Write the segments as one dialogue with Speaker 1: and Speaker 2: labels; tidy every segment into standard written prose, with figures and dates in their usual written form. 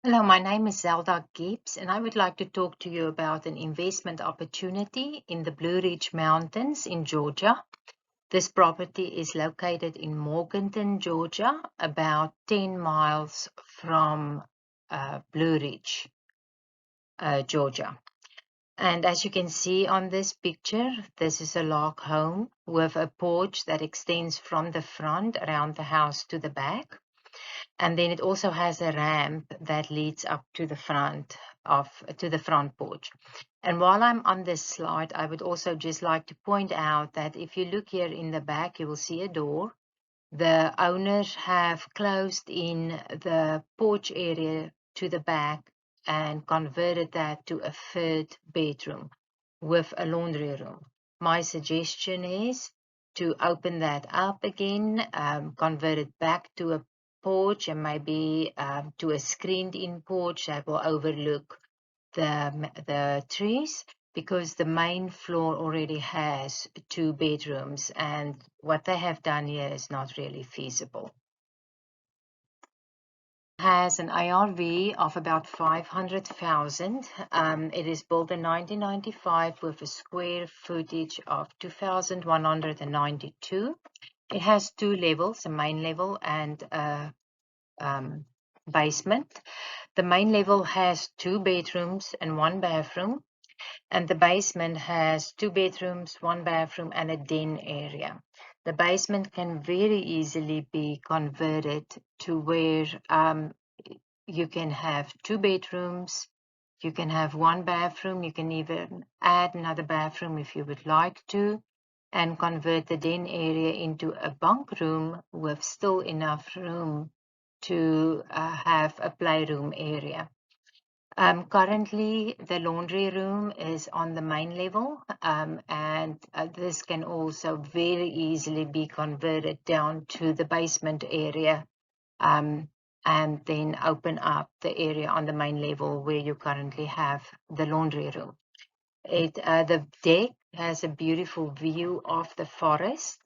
Speaker 1: Hello, my name is Zelda Gibbs, and I would like to talk to you about an investment opportunity in the Blue Ridge Mountains in Georgia. This property is located in Morganton, Georgia, about 10 miles from Blue Ridge, Georgia. And as you can see on this picture, this is a log home with a porch that extends from the front around the house to the back. And then it also has a ramp that leads up to the front porch. And while I'm on this slide, I would also just like to point out that if you look here in the back, you will see a door. The owners have closed in the porch area to the back and converted that to a third bedroom with a laundry room. My suggestion is to open that up again, convert it back to a porch and maybe to a screened-in porch that will overlook the trees, because the main floor already has 2 bedrooms, and what they have done here is not really feasible. Has an ARV of about 500,000. It is built in 1995 with a square footage of 2,192. It has 2 levels, a main level and a basement. The main level has 2 bedrooms and 1 bathroom, and the basement has 2 bedrooms, 1 bathroom, and a den area. The basement can very easily be converted to where you can have 2 bedrooms, you can have 1 bathroom, you can even add another bathroom if you would like to, and convert the den area into a bunk room with still enough room to have a playroom area. Currently, the laundry room is on the main level, and this can also very easily be converted down to the basement area, and then open up the area on the main level where you currently have the laundry room. The deck has a beautiful view of the forest.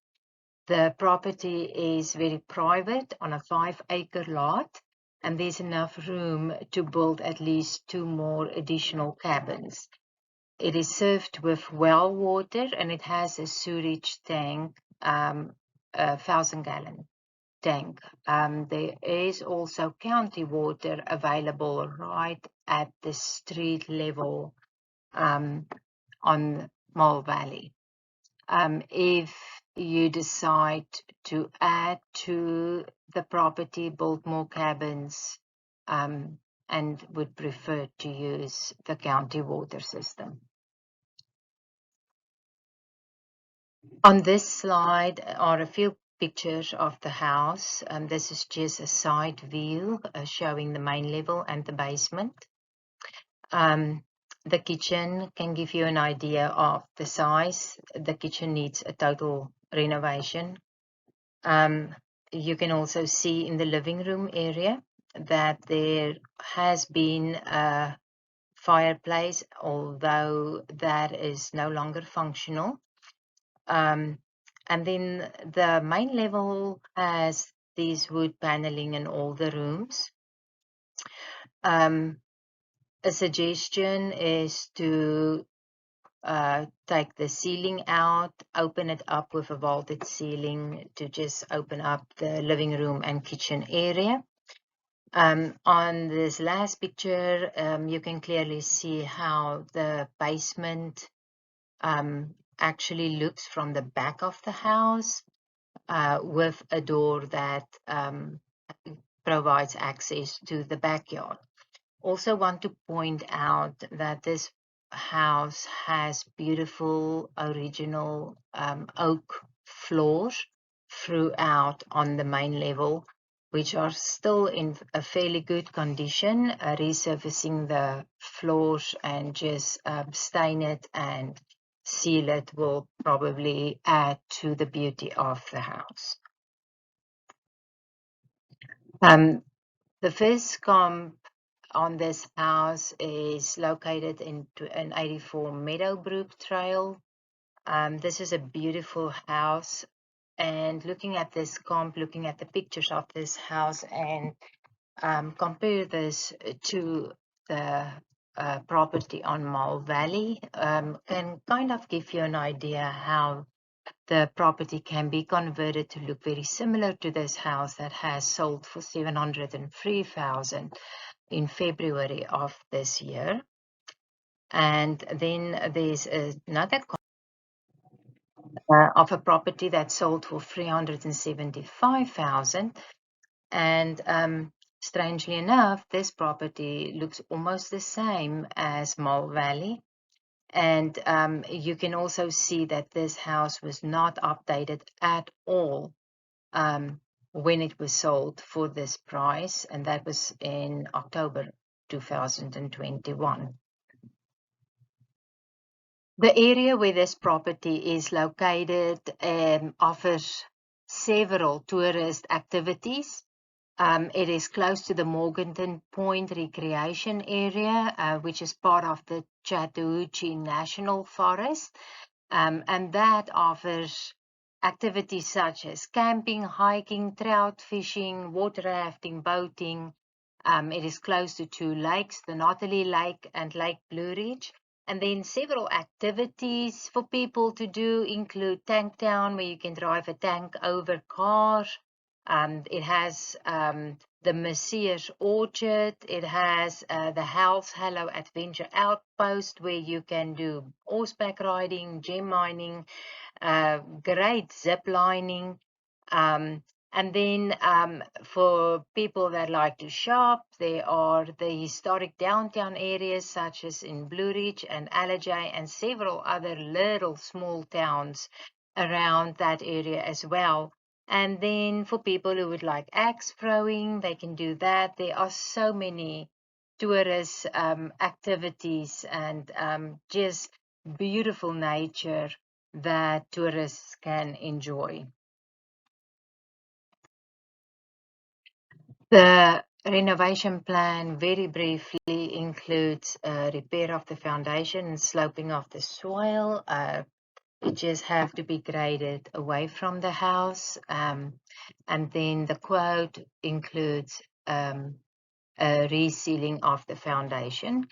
Speaker 1: The property is very private on a 5-acre lot, and there's enough room to build at least 2 more additional cabins. It is served with well water, and it has a sewage tank, a 1,000-gallon tank. There is also county water available right at the street level on Mole Valley. If you decide to add to the property, build more cabins, and would prefer to use the county water system. On this slide are a few pictures of the house. This is just a side view showing the main level and the basement. The kitchen can give you an idea of the size. The kitchen needs a total renovation. You can also see in the living room area that there has been a fireplace, although that is no longer functional. And then the main level has these wood paneling in all the rooms. A suggestion is to take the ceiling out, open it up with a vaulted ceiling to just open up the living room and kitchen area. On this last picture, you can clearly see how the basement actually looks from the back of the house with a door that provides access to the backyard. Also want to point out that this house has beautiful original oak floors throughout on the main level, which are still in a fairly good condition. Resurfacing the floors and just stain it and seal it will probably add to the beauty of the house. The first comp on this house is located in an 84 Meadowbrook Trail. This is a beautiful house, and looking at this comp, looking at the pictures of this house and compare this to the property on Mall Valley, can kind of give you an idea how the property can be converted to look very similar to this house that has sold for $703,000 in February of this year. And then there's another of a property that sold for $375,000. And strangely enough, this property looks almost the same as Mall Valley. And you can also see that this house was not updated at all when it was sold for this price, and that was in October 2021. The area where this property is located offers several tourist activities. It is close to the Morganton Point Recreation Area, which is part of the Chattahoochee National Forest, and that offers activities such as camping, hiking, trout fishing, water rafting, boating. It is close to two lakes, the Nautilus Lake and Lake Blue Ridge. And then several activities for people to do include Tank Town, where you can drive a tank over car. It has the Messiah's Orchard. It has the Hell's Hallow Adventure Outpost, where you can do horseback riding, gem mining, great zip lining. And then for people that like to shop, there are the historic downtown areas such as in Blue Ridge and Allerjay and several other little small towns around that area as well. And then for people who would like axe throwing, they can do that. There are so many tourist activities and just beautiful nature that tourists can enjoy. The renovation plan, very briefly, includes repair of the foundation and sloping of the soil. It just have to be graded away from the house. And then the quote includes a resealing of the foundation.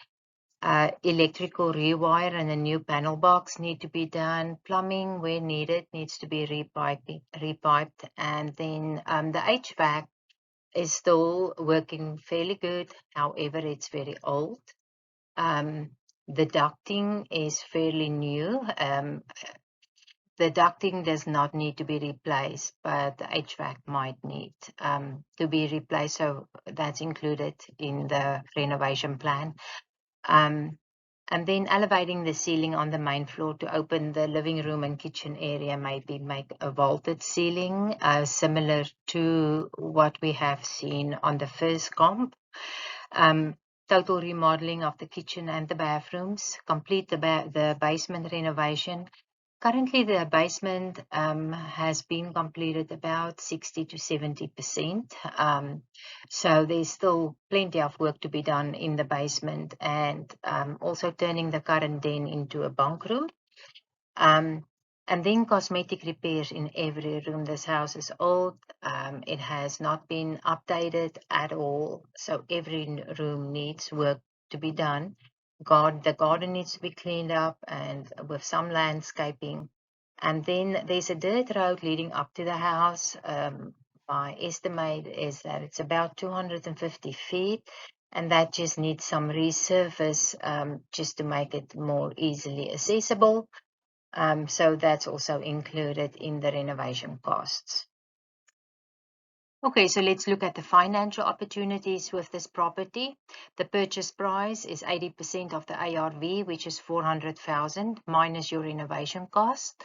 Speaker 1: Electrical rewire and a new panel box need to be done. Plumbing, where needed, needs to be repiped. And then the HVAC is still working fairly good. However, it's very old. The ducting is fairly new. The ducting does not need to be replaced, but the HVAC might need to be replaced. So that's included in the renovation plan. And then elevating the ceiling on the main floor to open the living room and kitchen area, maybe make a vaulted ceiling, similar to what we have seen on the first comp. Total remodeling of the kitchen and the bathrooms, complete the basement renovation. Currently, the basement has been completed about 60 to 70%. So there's still plenty of work to be done in the basement, and also turning the current den into a bunk room. And then cosmetic repairs in every room. This house is old. It has not been updated at all. So every room needs work to be done. The garden needs to be cleaned up and with some landscaping. And then there's a dirt road leading up to the house. My estimate is that it's about 250 feet, and that just needs some resurface just to make it more easily accessible. So that's also included in the renovation costs. Okay, so let's look at the financial opportunities with this property. The purchase price is 80% of the ARV, which is 400,000 minus your renovation cost.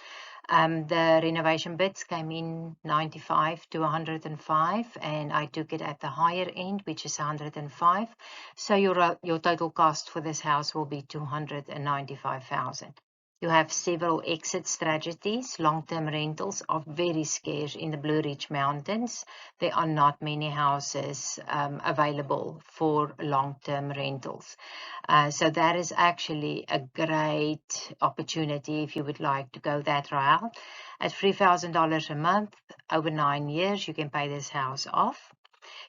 Speaker 1: The renovation bids came in 95 to 105, and I took it at the higher end, which is 105. So your total cost for this house will be 295,000. You have several exit strategies. Long-term rentals are very scarce in the Blue Ridge Mountains. There are not many houses available for long-term rentals. So that is actually a great opportunity if you would like to go that route. At $3,000 a month, over 9 years, you can pay this house off.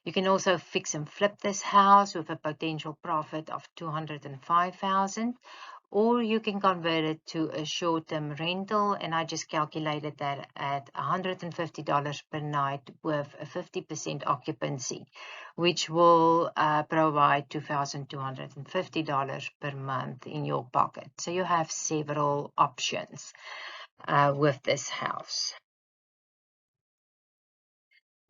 Speaker 1: You can also fix and flip this house with a potential profit of $205,000, or you can convert it to a short-term rental, and I just calculated that at $150 per night with a 50% occupancy, which will provide $2,250 per month in your pocket. So you have several options with this house.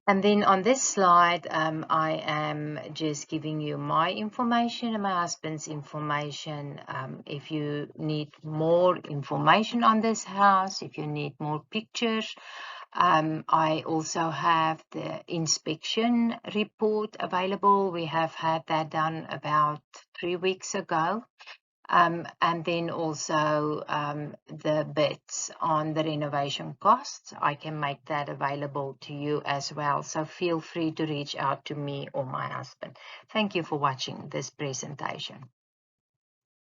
Speaker 1: And then on this slide, I am just giving you my information and my husband's information. If you need more information on this house, if you need more pictures, I also have the inspection report available. We have had that done about 3 weeks ago. And then also the bids on the renovation costs. I can make that available to you as well. So feel free to reach out to me or my husband. Thank you for watching this presentation.